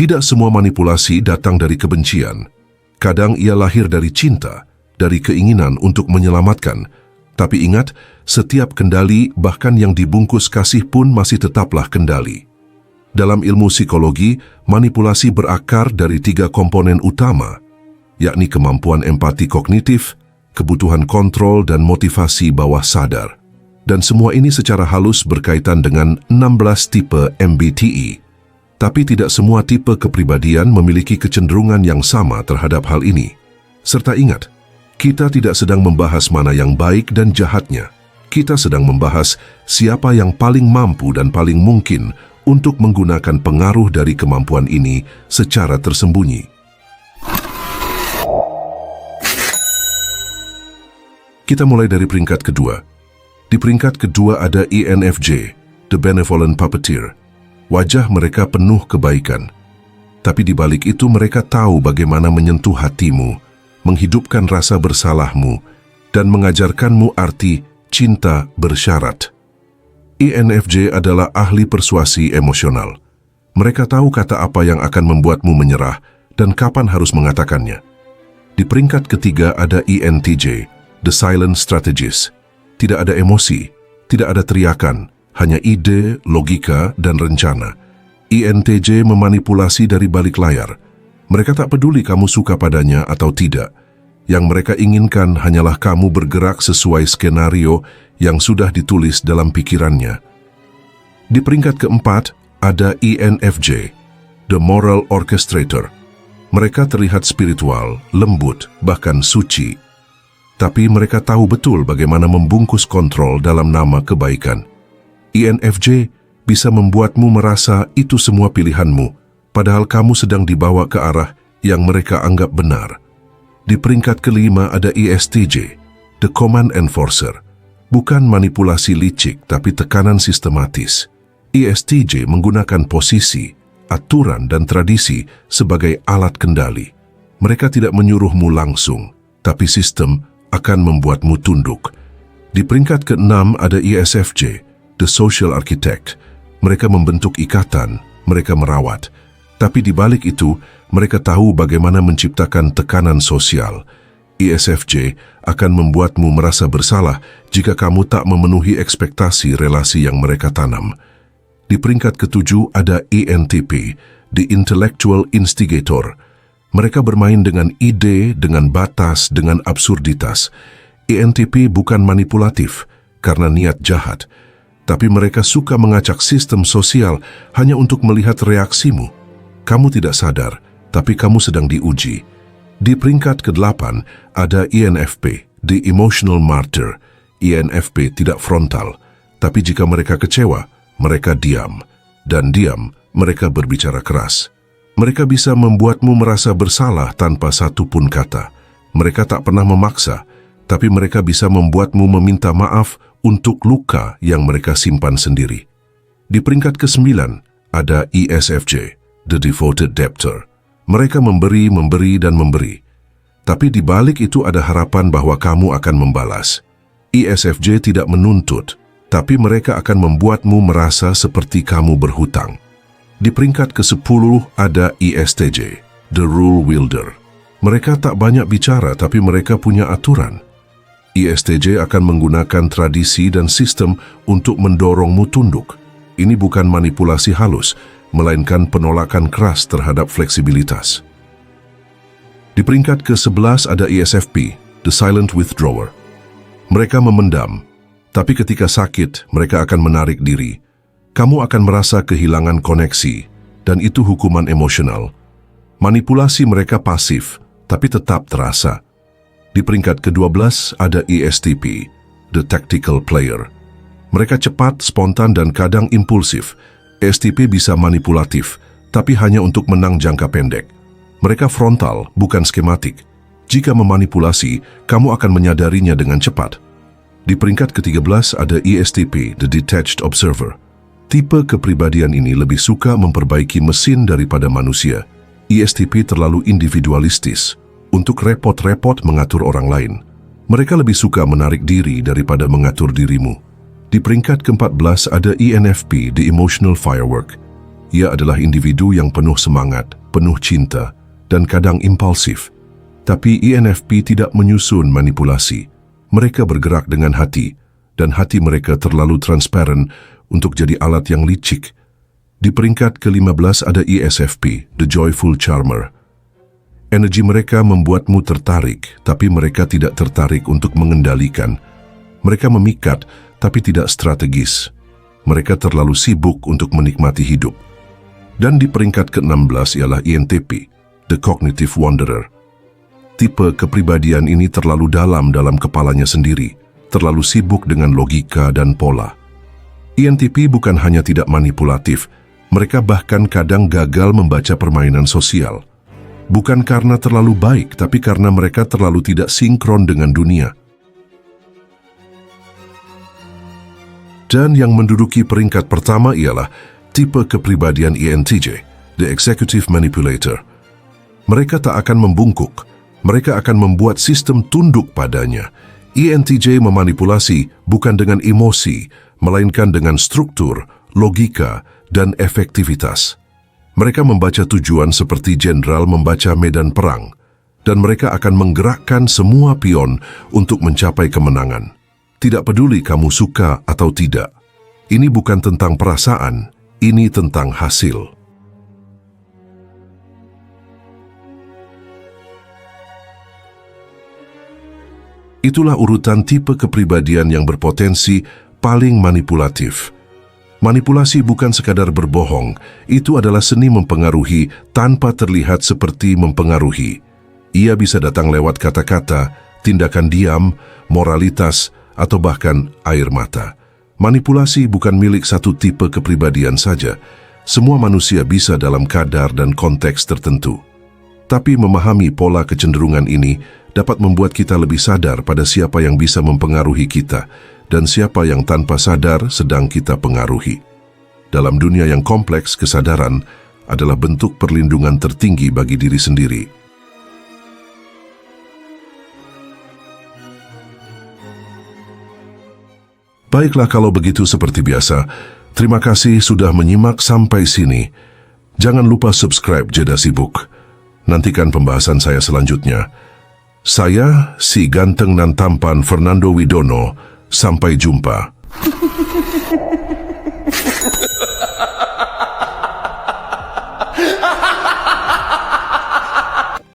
Tidak semua manipulasi datang dari kebencian. Kadang ia lahir dari cinta, dari keinginan untuk menyelamatkan. Tapi ingat, setiap kendali, bahkan yang dibungkus kasih pun masih tetaplah kendali. Dalam ilmu psikologi, manipulasi berakar dari 3 komponen utama, yakni kemampuan empati kognitif, kebutuhan kontrol, dan motivasi bawah sadar. Dan semua ini secara halus berkaitan dengan 16 tipe MBTI. Tapi tidak semua tipe kepribadian memiliki kecenderungan yang sama terhadap hal ini. Serta ingat, kita tidak sedang membahas mana yang baik dan jahatnya. Kita sedang membahas siapa yang paling mampu dan paling mungkin untuk menggunakan pengaruh dari kemampuan ini secara tersembunyi. Kita mulai dari peringkat kedua. Di peringkat kedua ada ENFJ, The Benevolent Puppeteer. Wajah mereka penuh kebaikan. Tapi di balik itu mereka tahu bagaimana menyentuh hatimu, menghidupkan rasa bersalahmu, dan mengajarkanmu arti cinta bersyarat. ENFJ adalah ahli persuasi emosional. Mereka tahu kata apa yang akan membuatmu menyerah dan kapan harus mengatakannya. Di peringkat ketiga ada ENTJ, The Silent Strategist. Tidak ada emosi, tidak ada teriakan, hanya ide, logika, dan rencana. ENTJ memanipulasi dari balik layar. Mereka tak peduli kamu suka padanya atau tidak. Yang mereka inginkan hanyalah kamu bergerak sesuai skenario yang sudah ditulis dalam pikirannya. Di peringkat keempat ada ENFJ, The Moral Orchestrator. Mereka terlihat spiritual, lembut, bahkan suci. Tapi mereka tahu betul bagaimana membungkus kontrol dalam nama kebaikan. ENFJ bisa membuatmu merasa itu semua pilihanmu, padahal kamu sedang dibawa ke arah yang mereka anggap benar. Di peringkat kelima ada ESTJ, The Command Enforcer. Bukan manipulasi licik, tapi tekanan sistematis. ESTJ menggunakan posisi, aturan, dan tradisi sebagai alat kendali. Mereka tidak menyuruhmu langsung, tapi sistem akan membuatmu tunduk. Di peringkat keenam ada ESFJ, The Social Architect. Mereka membentuk ikatan, mereka merawat. Tapi di balik itu, mereka tahu bagaimana menciptakan tekanan sosial. ESFJ akan membuatmu merasa bersalah jika kamu tak memenuhi ekspektasi relasi yang mereka tanam. Di peringkat ketujuh ada ENTP, The Intellectual Instigator. Mereka bermain dengan ide, dengan batas, dengan absurditas. ENTP bukan manipulatif karena niat jahat, tapi mereka suka mengacak sistem sosial hanya untuk melihat reaksimu. Kamu tidak sadar, tapi kamu sedang diuji. Di peringkat ke-8 ada ENFP, The Emotional Martyr. ENFP tidak frontal, tapi jika mereka kecewa, mereka diam. Dan diam, mereka berbicara keras. Mereka bisa membuatmu merasa bersalah tanpa satu pun kata. Mereka tak pernah memaksa, tapi mereka bisa membuatmu meminta maaf untuk luka yang mereka simpan sendiri. Di peringkat ke-9 ada ESFJ, The Devoted Debtor. Mereka memberi, dan memberi. Tapi di balik itu ada harapan bahwa kamu akan membalas. ESFJ tidak menuntut, tapi mereka akan membuatmu merasa seperti kamu berhutang. Di peringkat ke-10 ada ESTJ, The Rule Wielder. Mereka tak banyak bicara, tapi mereka punya aturan. ESTJ akan menggunakan tradisi dan sistem untuk mendorongmu tunduk. Ini bukan manipulasi halus, melainkan penolakan keras terhadap fleksibilitas. Di peringkat ke-11 ada ESFP, The Silent Withdrawer. Mereka memendam, tapi ketika sakit, mereka akan menarik diri. Kamu akan merasa kehilangan koneksi, dan itu hukuman emosional. Manipulasi mereka pasif, tapi tetap terasa. Di peringkat ke-12 ada ESTP, The Tactical Player. Mereka cepat, spontan, dan kadang impulsif. ESTP bisa manipulatif, tapi hanya untuk menang jangka pendek. Mereka frontal, bukan skematik. Jika memanipulasi, kamu akan menyadarinya dengan cepat. Di peringkat ke-13 ada ESTP, The Detached Observer. Tipe kepribadian ini lebih suka memperbaiki mesin daripada manusia. ESTP terlalu individualistis untuk repot-repot mengatur orang lain. Mereka lebih suka menarik diri daripada mengatur dirimu. Di peringkat ke-14 ada ENFP, The Emotional Firework. Ia adalah individu yang penuh semangat, penuh cinta, dan kadang impulsif. Tapi ENFP tidak menyusun manipulasi. Mereka bergerak dengan hati, dan hati mereka terlalu transparan untuk jadi alat yang licik. Di peringkat ke-15 ada ESFP, The Joyful Charmer. Energi mereka membuatmu tertarik, tapi mereka tidak tertarik untuk mengendalikan. Mereka memikat, tapi tidak strategis. Mereka terlalu sibuk untuk menikmati hidup. Dan di peringkat ke-16 ialah INTP, The Cognitive Wanderer. Tipe kepribadian ini terlalu dalam kepalanya sendiri, terlalu sibuk dengan logika dan pola. INTP bukan hanya tidak manipulatif, mereka bahkan kadang gagal membaca permainan sosial. Bukan karena terlalu baik, tapi karena mereka terlalu tidak sinkron dengan dunia. Dan yang menduduki peringkat pertama ialah tipe kepribadian ENTJ, The Executive Manipulator. Mereka tak akan membungkuk, mereka akan membuat sistem tunduk padanya. ENTJ memanipulasi bukan dengan emosi, melainkan dengan struktur, logika, dan efektivitas. Mereka membaca tujuan seperti jenderal membaca medan perang, dan mereka akan menggerakkan semua pion untuk mencapai kemenangan. Tidak peduli kamu suka atau tidak. Ini bukan tentang perasaan, ini tentang hasil. Itulah urutan tipe kepribadian yang berpotensi paling manipulatif. Manipulasi bukan sekadar berbohong, itu adalah seni mempengaruhi tanpa terlihat seperti mempengaruhi. Ia bisa datang lewat kata-kata, tindakan diam, moralitas, atau bahkan air mata. Manipulasi bukan milik satu tipe kepribadian saja. Semua manusia bisa dalam kadar dan konteks tertentu. Tapi memahami pola kecenderungan ini dapat membuat kita lebih sadar pada siapa yang bisa mempengaruhi kita dan siapa yang tanpa sadar sedang kita pengaruhi. Dalam dunia yang kompleks, kesadaran adalah bentuk perlindungan tertinggi bagi diri sendiri. Baiklah kalau begitu seperti biasa, terima kasih sudah menyimak sampai sini. Jangan lupa subscribe Jeda Sibuk. Nantikan pembahasan saya selanjutnya. Saya, si ganteng nan tampan Fernando Widono. Sampai jumpa.